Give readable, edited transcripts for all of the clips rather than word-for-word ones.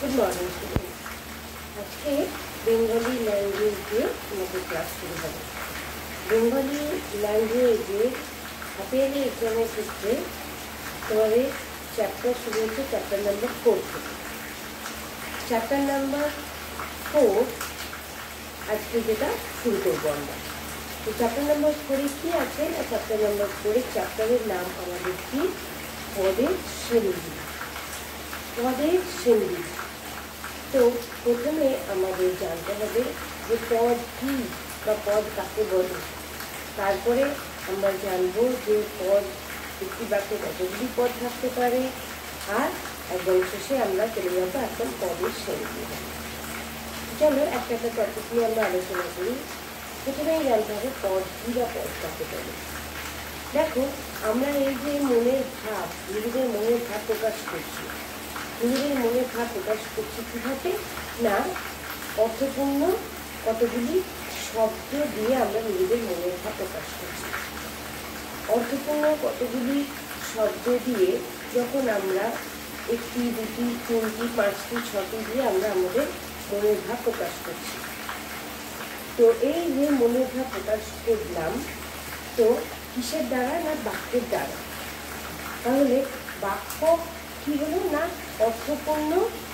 Good morning student. आज के बेंगली लैंग्वेजे আমাদের ক্লাস শুরু হবে। বেঙ্গলি ল্যাঙ্গুয়েজে হাফিয়ালি এক্সামের ক্ষেত্রে তোমাদের চ্যাপ্টার শুরু হচ্ছে চ্যাপ্টার নাম্বার 4 থেকে। চ্যাপ্টার নাম্বার 4 আজকে যেটা শুরু করবো আমরা। তো চ্যাপ্টার নাম্বার 4 কি আছে? চ্যাপ্টার নাম্বার 4 চ্যাপ্টারের নাম আমাদের কি? পদের শ্রেণী। পদের শ্রেণী। তো প্রথমে আমাদের জানতে হবে যে পদ কি বা পদ কাকে বলে। তারপরে আমরা জানবো যে পদ একটি বাক্যে কতগুলি পদ থাকতে পারে, আর একদম শেষে আমরা চলে যাবো একদম পদের শ্রেণী। চলো একটা একটা টপিক নিয়ে আমরা আলোচনা করি। প্রথমেই জানতে হবে পদ কি বা পদ কাকে বলে। দেখো, আমরা এই যে মনের ভাব, নিজেদের মনের ভাব প্রকাশ করছি, নিজেদের মনের ভাব প্রকাশ করছি কীভাবে না, অর্থপূর্ণ কতগুলি শব্দ দিয়ে আমরা নিজেদের মনের ভাব প্রকাশ করছি। অর্থপূর্ণ কতগুলি শব্দ দিয়ে যখন আমরা একটি, দুটি, তিনটি, পাঁচটি, ছটি দিয়ে আমরা আমাদের মনের ভাব প্রকাশ করছি। তো এই যে মনের ভাব প্রকাশ করলাম, তো কিসের দ্বারা? না বাক্যের দ্বারা। তাহলে বাক্য কি হলো? না অর্থপূর্ণ।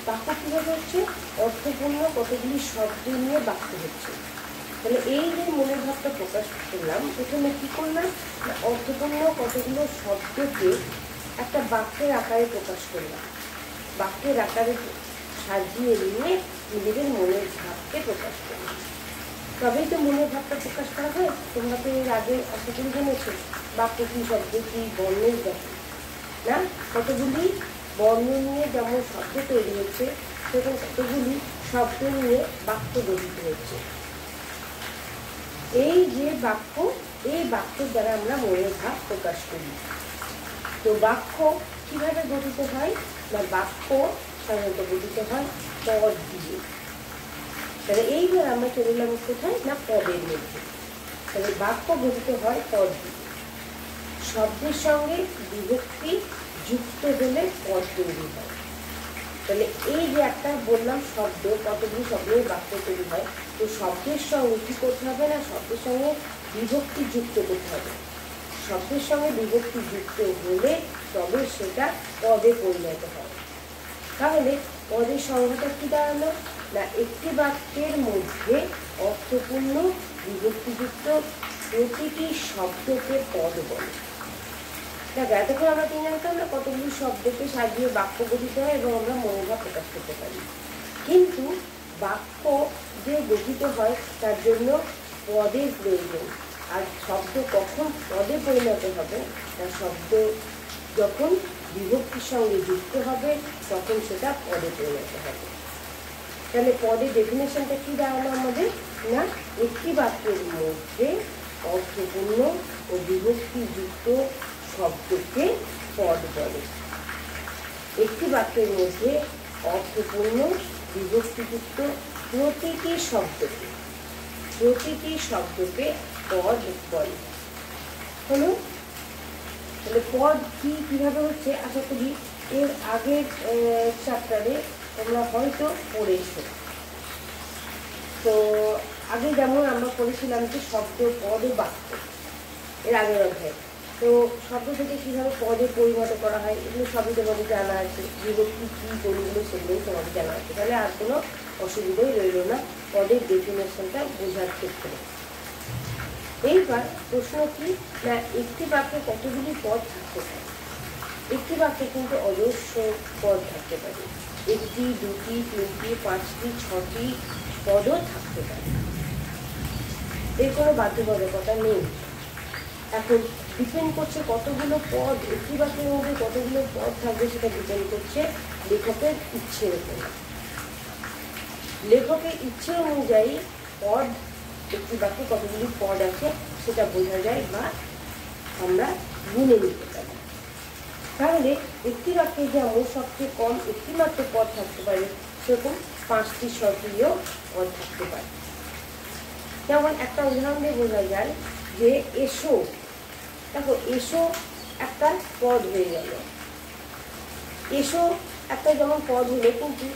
বাক্য কীভাবে হচ্ছে? অর্থপূর্ণ কতগুলি শব্দ নিয়ে বাক্য হচ্ছে। তাহলে এই যে মনের ভাবটা প্রকাশ করলাম, প্রথমে কী করলাম? না অর্থপূর্ণ কতগুলো শব্দকে একটা বাক্যের আকারে প্রকাশ করলাম। বাক্যের আকারে সাজিয়ে নিয়ে নিজেদের মনের ভাবকে প্রকাশ করলাম। তবেই তো মনের ভাবটা প্রকাশ করা হয়। তোমরা তো এর আগে আশা করি জেনেছো বাক্য কী, শব্দ কী, বর্ণের ব্যাপার না। কতগুলি বর্ণ নিয়ে যেমন শব্দ তৈরি হচ্ছে, সেরকম কতগুলি শব্দ নিয়ে বাক্য গঠিত হচ্ছে। এই যে বাক্য, এই বাক্যের দ্বারা আমরা মনের ভাব প্রকাশ করি। তো বাক্য কিভাবে গঠিত হয়? না বাক্য সাধারণত গঠিত হয় পদ দিয়ে। তাহলে এইবার আমরা চলে এলাম কোথায়? না পদের মধ্যে। তাহলে বাক্য গঠিত হয় পদ দিয়ে। শব্দের সঙ্গে বিভক্তি যুক্ত হলে পদ তৈরি হয়। তাহলে এই যে একটা বললাম শব্দ, কতগুলি শব্দের বাক্য তৈরি হয়। তো শব্দের সঙ্গে কী করতে হবে? না শব্দের সঙ্গে বিভক্তি যুক্ত করতে হবে। শব্দের সঙ্গে বিভক্তি যুক্ত হলে তবে সেটা পদে পরিণত হয়। তাহলে পদের সংজ্ঞাটা কী দাঁড়ালো? না একটি বাক্যের মধ্যে অর্থপূর্ণ বিভক্তিযুক্ত প্রতিটি শব্দকে পদ বলে। দেখো, এতক্ষণ আমরা কি জানতাম? না কতগুলি শব্দকে সাজিয়ে বাক্য গঠিত হয় এবং আমরা মনের ভাব প্রকাশ করতে পারি। কিন্তু বাক্য যে গঠিত হয় তার জন্য পদের প্রয়োজন। আর শব্দ কখন পদে পরিণত হবে? না শব্দ যখন বিভক্তির সঙ্গে যুক্ত হবে তখন সেটা পদে পরিণত হবে। তাহলে পদের ডেফিনেশনটা কী দাঁড়ালো আমাদের? না একটি বাক্যের মধ্যে অর্থপূর্ণ ও বিভক্তিযুক্ত শব্দকে পদ বলে। একটি বাক্যের মধ্যে অর্থপূর্ণ বিভক্তিযুক্ত প্রতিটি শব্দকে পদ বলে। হলো? তাহলে পদ কি কিভাবে হচ্ছে আশা করি এর আগের চ্যাপ্টারে তোমরা হয়তো পড়েছো। তো আগে যেমন আমরা পড়েছিলাম যে শব্দ, পদ ও বাক্য, এর আগের অধ্যায়। তো শব্দ থেকে কীভাবে পদে পরিণত করা হয় এগুলো সবই তোমাদের জানা আছে। বিভক্তি কী কোনগুলো সেগুলোই তোমাদের জানা আছে। তাহলে আর কোনো অসুবিধাই রইল না পদের ডেফিনেশনটা বোঝার ক্ষেত্রে। এইবার প্রশ্ন কি? না একটি বাক্যে কতগুলি পদ থাকতে পারে? একটি বাক্যে কিন্তু অজস্র পদ থাকতে পারে। একটি, দুটি, তিনটি, পাঁচটি, ছটি পদও থাকতে পারে। এর কোনো বাধ্যবাধকতা নেই। এখন ডিপেন্ড করছে কতগুলো পদ, একটি বাক্যের মধ্যে কতগুলো পদ থাকবে সেটা ডিপেন্ড করছে লেখকের ইচ্ছের উপর। লেখকের ইচ্ছে অনুযায়ী পদ, একটি বাক্যে কতগুলি পদ আছে সেটা বোঝা যায় বা আমরা গুনে নিতে পারি। তাহলে একটি বাক্যে যেমন সবচেয়ে কম একটি মাত্র পদ থাকতে পারে, সেরকম 5টি 6টিও পদ থাকতে পারে। যেমন একটা উদাহরণ দিয়ে বোঝা যায় যে এসো। দেখো, এসো একটা পদ হয়ে গেল। এসো একটা যেমন পদ হলে, কিন্তু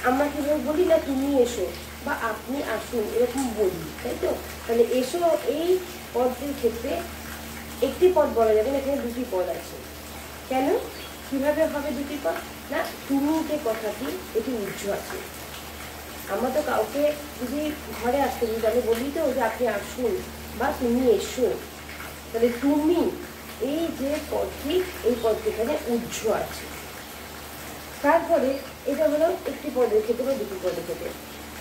আমরা কীভাবে বলি না তুমি এসো বা আপনি আসুন, এরকম বলি, তাই তো? তাহলে এসো এই পদটির ক্ষেত্রে একটি পদ বলা যাবে না, এখানে দুটি পদ আছে। কেন, কীভাবে হবে দুটি পদ? না, তুমি যে কথাটি এটি উজ্জ্ব আছে। আমরা তো কাউকে যদি ঘরে আসতে বলি তাহলে বলি তো যে আপনি আসুন বা তুমি এসো। তাহলে তুমি এই যে পদটি, এই পদটি এখানে উজ্জ্ব আছে। তারপরে এটা হলো একটি পদের ক্ষেত্রে বা দুটি পদের ক্ষেত্রে।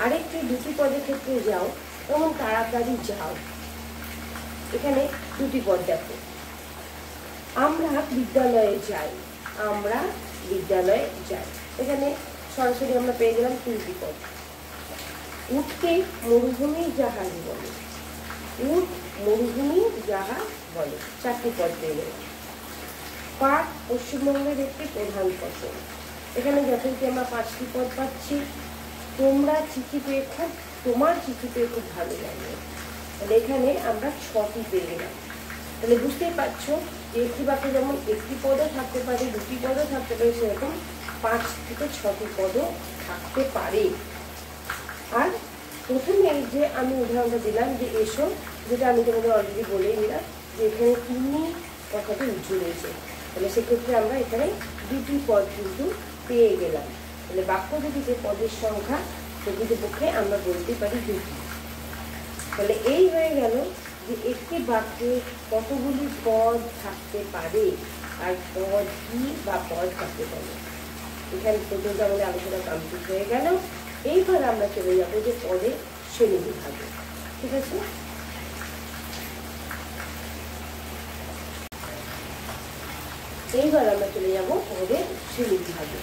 আরেকটি দুটি পদের ক্ষেত্রে যাও, যেমন তাড়াতাড়ি যাও, এখানে দুটি পদ দেখো। আমরা বিদ্যালয়ে যাই, আমরা বিদ্যালয়ে যাই, এখানে সরাসরি আমরা পেয়ে গেলাম তিনটি পদ। উঠকে মরুভূমি জাহাজ বলে, উঠ মরুভূমি জাহাজ বলে, চারটি পদ পেয়ে গেলাম। পাট পশ্চিমবঙ্গের একটি প্রধান ফসল, এখানে যখন কি আমরা পাঁচটি পদ পাচ্ছি। তোমরা চিঠি পেয়ে খুব, তোমার চিঠি পেয়ে খুব ভালো লাগে, তাহলে এখানে আমরা ছটি পেয়ে গেলাম। তাহলে বুঝতেই পারছো যে একটি বাক্যে যেমন একটি পদও থাকতে পারে, দুটি পদও থাকতে পারে, সেরকম 5 থেকে 6টি পদও থাকতে পারে। আর প্রথমে এই যে আমি উদাহরণটা দিলাম যে এসো, যেটা আমি তোমাদের অলরেডি বলেই দিলাম যে এখানে তুমি কথাটি উজ্জ্ব রয়েছে, তাহলে সেক্ষেত্রে আমরা এখানে দুটি পদ কিন্তু পেয়ে গেলাম। তাহলে বাক্য দুটিতে পদের সংখ্যা প্রকৃতপক্ষে আমরা বলতে পারি দুটি। তাহলে এই হয়ে গেল যে একটি বাক্যে কতগুলি পদ থাকতে পারে আর পদ কি বা পদ থাকতে পারে। এখানে পর্যন্ত আমাদের আলোচনা কমপ্লিট হয়ে গেল। এইবার আমরা চলে যাবো যে পদের শ্রেণী বিভাগে। ঠিক আছে, এইবার আমরা চলে যাব পদের শ্রেণী বিভাগে।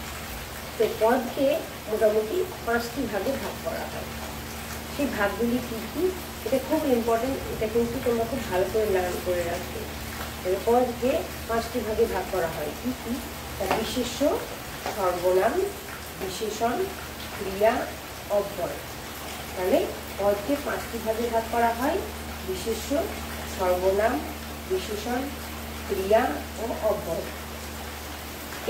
তো পদকে মোটামুটি 5টি ভাগে ভাগ করা হয়। সেই ভাগগুলি কী কী, এটা খুব ইম্পর্টেন্ট, এটা কিন্তু তোমরা খুব ভালো করে লার্ন করে রাখবে। তাহলে পদকে 5টি ভাগে ভাগ করা হয়। কী কী? তার বিশেষ্য, সর্বনাম, বিশেষণ, ক্রিয়া, অব্যয়। তাহলে পদকে 5টি ভাগে ভাগ করা হয়: বিশেষ্য, সর্বনাম, বিশেষণ, ক্রিয়া ও অব্যয়।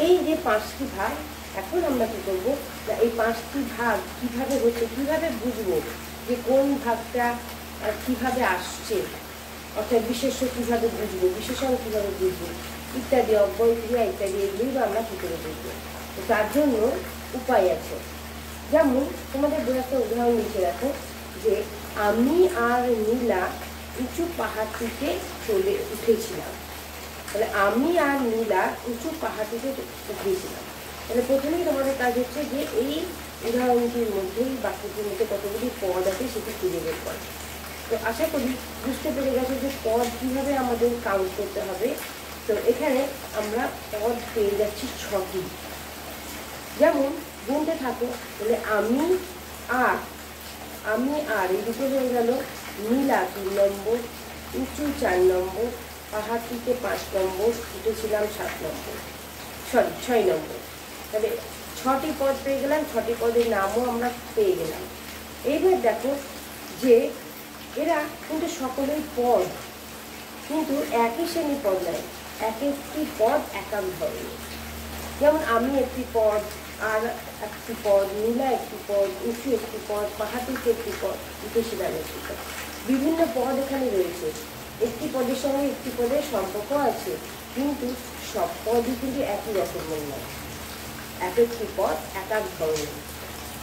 এই যে 5টি ভাগ, এখন আমরা কী করবো না, এই 5টি ভাগ কীভাবে হচ্ছে, কীভাবে বুঝবো যে কোন ভাগটা কীভাবে আসছে, অর্থাৎ বিশেষ্য কীভাবে বুঝবো, বিশেষণ কীভাবে বুঝবো ইত্যাদি, অব্যয়, ক্রিয়া ইত্যাদি, এগুলোই বা আমরা কী করে বুঝবো। তো তার জন্য উপায় আছে। যেমন তোমাদের দু একটা উদাহরণ লিখে রাখো যে আমি আর নীলা উঁচু পাহাড়টিতে চলে উঠেছিলাম। তাহলে আমি আর নীলা উঁচু পাহাড়টিতে উঠেছিলাম। তাহলে প্রথমেই তোমাদের কাজ হচ্ছে যে এই উদাহরণটির মধ্যেই বাক্যটির মধ্যে কতগুলি পদ আছে সেটি খুঁজে বের করা। তো আশা করি বুঝতে পেরে গেছে যে পদ কীভাবে আমাদের কাউন্ট করতে হবে। তো এখানে আমরা পদ পেয়ে যাচ্ছি 6টি। যেমন গুনতে থাকো, তাহলে আমি আর এই দুটো হয়ে গেল, নীলা 3 নম্বর, উঁচু 4 নম্বর, পাহাড়টিতে 5 নম্বর, উঠেছিলাম 7 নম্বর, 6 নম্বর। তাহলে 6টি পদ পেয়ে গেলাম, 6টি পদের নামও আমরা পেয়ে গেলাম। এইবার দেখো যে এরা কিন্তু সকলেই পদ, কিন্তু একই শ্রেণীর পদ নয়, এক একটি পদ এক এক ধরনের। যেমন আমি একটি পদ, আর একটি পদ, নীলা একটি পদ, উঁচু একটি পদ, পাহাড়টিতে একটি পদ, উঠেছিলাম একটি পদ। বিভিন্ন পদ এখানে রয়েছে। একটি পদের সঙ্গে একটি পদের সম্পর্ক আছে, কিন্তু সব পদই কিন্তু একই রকমের নয়, এক একটি পদ এক এক ধরনের।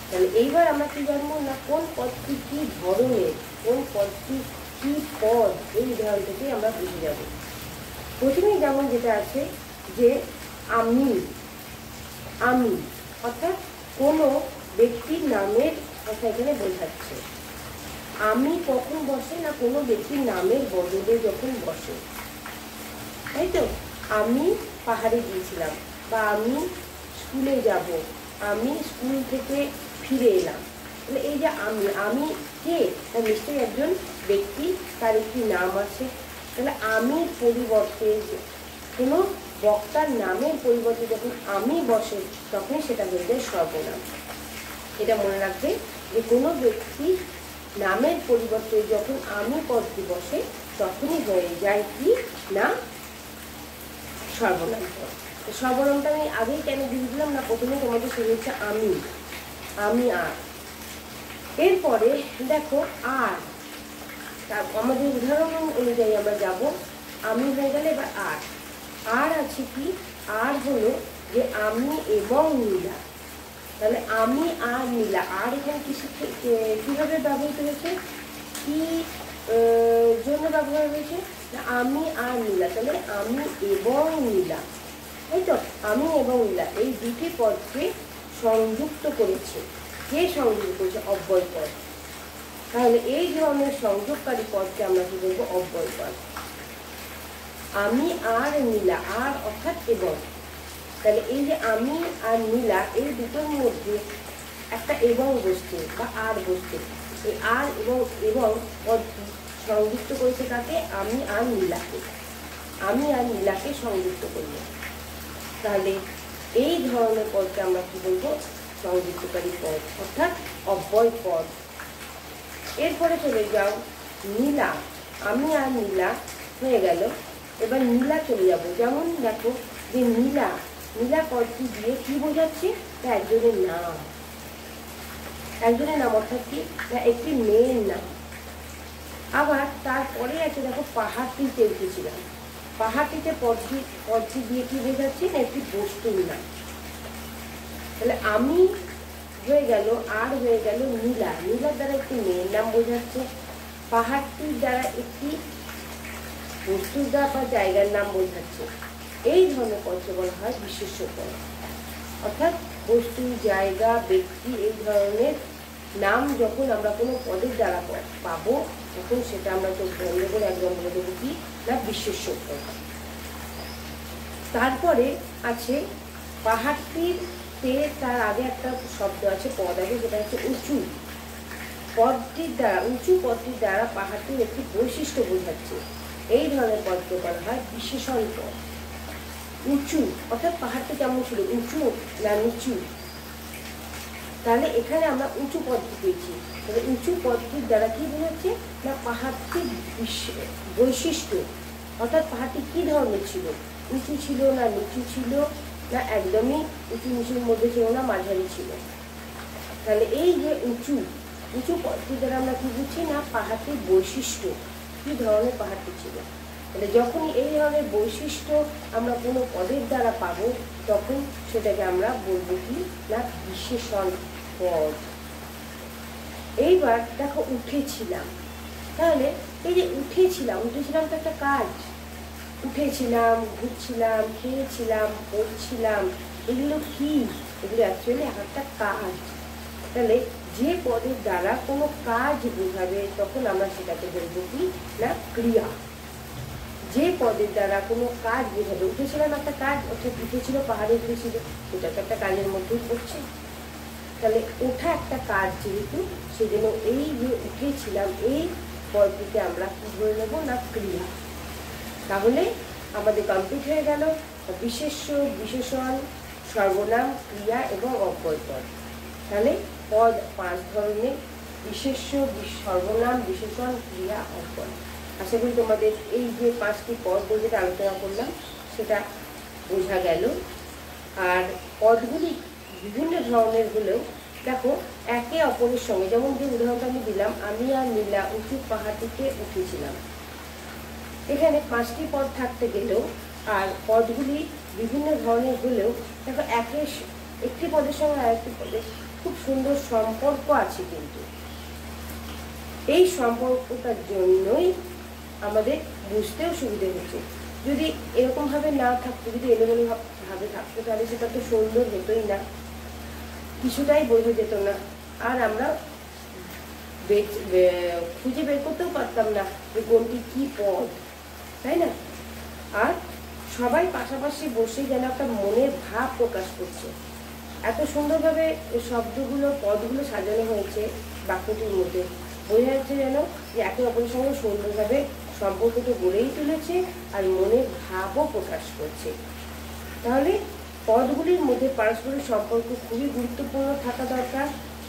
তাহলে এইবার আমরা কি জানবো না কোন পদটি কী ধরনের, কোন পদটি কী পদ, এই উদাহরণ থেকে আমরা বুঝে যাব। প্রথমেই যেমন যেটা আছে যে আমি অর্থাৎ কোনো ব্যক্তির নামের কথা এখানে বোঝাচ্ছে। আমি কখন বসে না কোনো ব্যক্তির নামের বদলে যখন বসে, তাই তো? আমি পাহাড়ে গিয়েছিলাম, বা আমি স্কুলে যাব, আমি স্কুল থেকে ফিরে এলাম। তাহলে এই যে আমি কে, তা নিশ্চয়ই একজন ব্যক্তি, তার একটি নাম আছে। তাহলে আমির পরিবর্তে কোনো বক্তার নামের পরিবর্তে যখন আমি বসে তখন সেটা হয়ে যায় সর্বনাম। এটা মনে রাখবে যে কোনো ব্যক্তি নামের পরিবর্তে যখন আমি পদটি বসে তখনই হয়ে যায় কি না সর্বনাম পদ। সর্বনামটা আমি আগেই কেন দিয়ে দিলাম না, প্রথমে তোমাদের শুরু হচ্ছে আমি, আমি আর। এরপরে দেখো আর, আমাদের উদাহরণ অনুযায়ী আমরা যাব। আমি হয়ে গেলে এবার আর। আর আছে কি? আর হলো যে আমি এবং নীলা। তাহলে আমি আর নীলা, আর এখানে কিভাবে ব্যবহৃত হয়েছে, কি জন্য ব্যবহার হয়েছে? আমি আর নীলা। তাহলে আমি এবং নীলা, তাই তো? আমি এবং নীলা এই দুটি পদকে সংযুক্ত করেছে। কে সংযুক্ত করেছে? অব্যয় পদ। তাহলে এই ধরনের সংযোগকারী পদকে আমরা কি বলবো? অব্যয় পদ। আমি আর নীলা, আর অর্থাৎ এবং। তাহলে এই যে আমি আর নীলা এই দুটোর মধ্যে একটা এবং বসছে বা আর বসছে। এই আর এবং পদটি সংযুক্ত করেছে কাকে? আমি আর নীলাকে। আমি আর নীলাকে সংযুক্ত করব। তাহলে এই ধরনের পদকে আমরা কি বলবো? সংযুক্তকারী পদ, অর্থাৎ অব্যয় পদ। এরপরে চলে যাও নীলা। আমি আর নীলা হয়ে গেল। এবার নীলা চলে যাব। যেমন দেখো যে নীলা, নীলা পদটি দিয়ে কি বোঝাচ্ছে? একজনের নাম। একজনের নাম অর্থাৎ কি? একটি মেয়ের নাম। আবার তারপরে আছে দেখো পাহাড়টিতে উঠেছিলাম। পাহাড়টিতে পদটি দিয়ে কি বোঝাচ্ছে? একটি বস্তুর নাম। তাহলে আমি হয়ে গেল, আর হয়ে গেল নীলা। নীলার দ্বারা একটি মেয়ের নাম বোঝাচ্ছে। পাহাড়টির দ্বারা একটি বস্তুর দ্বারা বা জায়গার নাম বোঝাচ্ছে। এই ধরনের পদকে বলা হয় বিশেষ্য পদ। অর্থাৎ বস্তু, জায়গা, ব্যক্তি এই ধরনের নাম যখন আমরা কোনো পদের দ্বারা পাবো, তখন সেটা আমরা চোখ বন্ধ করে একদম বলে দেবো কি? না বিশেষ্য পদ। তারপরে আছে পাহাড়টির, তার আগে একটা শব্দ আছে, পদ আগে, সেটা হচ্ছে উঁচু। পদটির দ্বারা, উঁচু পদটির দ্বারা পাহাড়টির একটি বৈশিষ্ট্য বোঝাচ্ছে। এই ধরনের পদকে বলা হয় বিশেষণ পদ। উঁচু অর্থাৎ পাহাড়টি কেমন ছিল? উঁচু না নিচু? তাহলে এখানে আমরা উঁচু পদটি পেয়েছি। তাহলে উঁচু পদটির দ্বারা কি বোঝাচ্ছে? না পাহাড়টির বৈশিষ্ট্য, অর্থাৎ পাহাড়টি কি ধরনের ছিল? উঁচু ছিল না নিচু ছিল, না একদমই উঁচু নিচুর মধ্যে ছিল, না মাঝারি ছিল? তাহলে এই যে উঁচু পদটির দ্বারা আমরা কি বুঝছি? না পাহাড়টির বৈশিষ্ট্য, কি ধরনের পাহাড়টি ছিল। তাহলে যখনই এই ধরনের বৈশিষ্ট্য আমরা কোনো পদের দ্বারা পাবো, তখন সেটাকে আমরা বলবো কি? না বিশেষণ পদ। এইবার দেখো উঠেছিলাম। তাহলে এই যে উঠেছিলাম তো একটা কাজ। উঠেছিলাম, ঘুরছিলাম, খেয়েছিলাম, পড়ছিলাম, এগুলো কি? এগুলো অ্যাকচুয়ালি একটা কাজ। তাহলে যে পদের দ্বারা কোনো কাজ বোঝাবে, তখন আমরা সেটাকে বলবো কি? না ক্রিয়া। যে পদের দ্বারা কোনো কাজ বোঝাবে, উঠেছিলাম একটা কাজ, অর্থাৎ উঠেছিল, পাহাড়ে উঠেছিল, এটা তো একটা কাজের মধ্যেই পড়ছে। তাহলে ওঠা একটা কাজ যেহেতু, সেজন্য এই যে উঠেছিলাম এই পদটিকে আমরা কি ধরে নেব? না ক্রিয়া। তাহলে আমাদের কমপ্লিট হয়ে গেল বিশেষ্য, বিশেষণ, সর্বনাম, ক্রিয়া এবং অব্যয় পদ। তাহলে পদ 5 ধরনের: বিশেষ্য, সর্বনাম, বিশেষণ, ক্রিয়া, অব্যয়। আশা করি তোমাদের এই যে 5টি পদ যেটা আলোচনা করলাম সেটা বোঝা গেল। আর পদগুলি বিভিন্ন ধরনের হলেও দেখো একে অপরের সঙ্গে, যেমন যে উদাহরণটা আমি দিলাম, আমি আর নীলা উঁচু পাহাড়টিতে উঠেছিলাম, এখানে 5টি পদ থাকতে গেলেও আর পদগুলি বিভিন্ন ধরনের হলেও দেখো একটি পদের সঙ্গে আরেকটি পদের খুব সুন্দর সম্পর্ক আছে। কিন্তু এই সম্পর্কটার জন্যই আমাদের বুঝতেও সুবিধে হচ্ছে। যদি এরকমভাবে না থাকতো, যদি এলোমেলো ভাবে থাকতো, তাহলে সেটা তো সুন্দর হতোই না, কিছুটাই বোঝা যেত না, আর আমরা খুঁজে বের করতেও পারতাম না যে কোনটি কি পদ, তাই না? আর সবাই পাশাপাশি বসে যেন একটা মনের ভাব প্রকাশ করছে। এত সুন্দরভাবে শব্দগুলো, পদগুলো সাজানো হয়েছে বাক্যটির মধ্যে, বোঝা যাচ্ছে যেন যে একে অপরের সঙ্গে সুন্দরভাবে সম্পর্কটা গড়েই তুলেছে আর মনের ভাবও প্রকাশ করছে। তাহলে পদগুলির মধ্যে পারস্পরিক সম্পর্ক খুবই গুরুত্বপূর্ণ থাকা দরকার,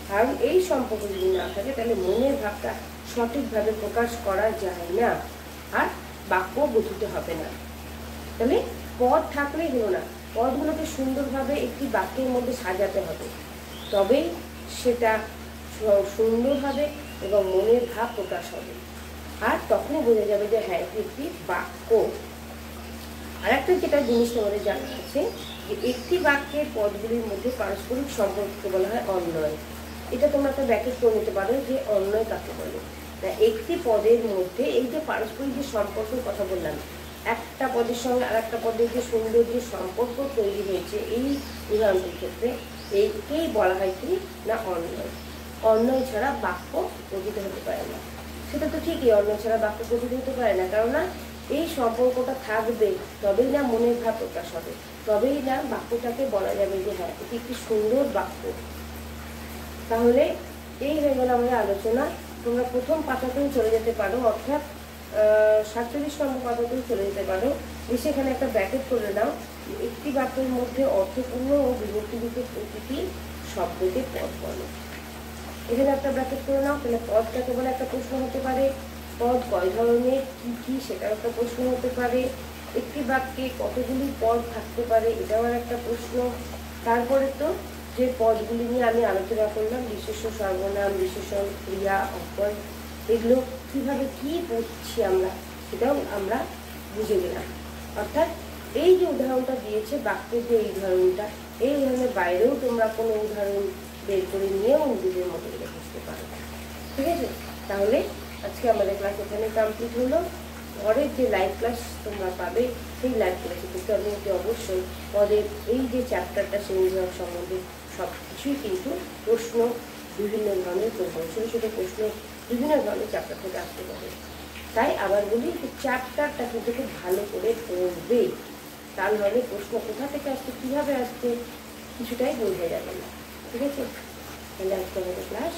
কারণ এই সম্পর্ক যদি না থাকে তাহলে মনের ভাবটা সঠিকভাবে প্রকাশ করা যায় না, আর বাক্য গঠিত হবে না। তাহলে পদ থাকলেই হলো না, পদগুলোকে সুন্দরভাবে একটি বাক্যের মধ্যে সাজাতে হবে, তবেই সেটা সুন্দর হবে এবং মনের ভাব প্রকাশ হবে। আর তখনই বোঝা যাবে যে হ্যাঁ এটি একটি বাক্য। আর একটা যেটা জিনিস আমাদের জানা আছে যে একটি বাক্যের পদগুলির মধ্যে পারস্পরিক সম্পর্ককে বলা হয় অন্বয়। এটা তোমরা একটা ব্যাখ্যা করে নিতে পারো যে অন্বয় কাকে বলে। একটি পদের মধ্যে এই যে পারস্পরিক যে সম্পর্কের কথা বললাম, একটা পদের সঙ্গে আর একটা পদের যে সুন্দর যে সম্পর্ক তৈরি হয়েছে এই উদাহরণটির ক্ষেত্রে, এইকেই বলা হয় কি না অন্বয়। অন্বয় ছাড়া বাক্য গঠিত হতে পারে না। সেটা তো ঠিকই, অন্যয় ছাড়া বাক্য গঠিত হতে পারে না, কেননা এই সম্পর্কটা থাকবে তবেই না মনের ভাব প্রকাশ হবে, তবেই না বাক্যটাকে বলা যাবে যে হ্যাঁ এটি একটি সুন্দর বাক্য। তাহলে এই হয়ে গেল আমাদের আলোচনা। তোমরা প্রথম পাতাতেও চলে যেতে পারো, অর্থাৎ 47 নম্বর পাতাতেও চলে যেতে পারো। সেখানে একটা ব্র্যাকেট করে নাও, একটি বাক্যের মধ্যে অর্থপূর্ণ ও বিভক্তিযুক্ত প্রতিটি শব্দকে পদ বলে। এখানে একটা ব্র্যাকেট করে নাও, তাহলে পদ কাকে বলে একটা প্রশ্ন হতে পারে, পদ কয় ধরনের, কি কি সেটাও একটা প্রশ্ন হতে পারে, একটি বাক্যে কতগুলি পদ থাকতে পারে এটাও একটা প্রশ্ন। তারপরে তো যে পদগুলি নিয়ে আমি আলোচনা করলাম, বিশেষ্য, সর্বনাম, বিশেষণ, ক্রিয়া, অপর, এগুলো কীভাবে কী পড়ছি আমরা সেটাও আমরা বুঝে গেলাম। অর্থাৎ এই যে উদাহরণটা দিয়েছে বাক্যের যে এই উদাহরণটা, এই উদাহরণের বাইরেও তোমরা কোনো উদাহরণ বের করে নিয়েও নিজেদের মতো করে বুঝতে পারো। ঠিক আছে, তাহলে আজকে আমাদের ক্লাস এখানে কমপ্লিট হলো। পরের যে লাইভ ক্লাস তোমরা পাবে সেই লাইভ ক্লাসে কিন্তু আমি অবশ্যই পদের এই যে চ্যাপ্টারটা শ্রেণী বিভাগ সম্বন্ধে সব কিছুই কিন্তু প্রশ্ন বিভিন্ন ধরনের করবো, ছোটো ছোটো প্রশ্ন বিভিন্ন ধরনের চ্যাপ্টার থেকে আসতে পারে। তাই আবার বলি চ্যাপ্টারটা কিন্তু খুব ভালো করে পড়বে, তা নাহলে প্রশ্ন কোথা থেকে আসছে কীভাবে আসছে কিছুটাই বোঝা যাবে না। ঠিক আছে, তাহলে আজকে আমাদের ক্লাস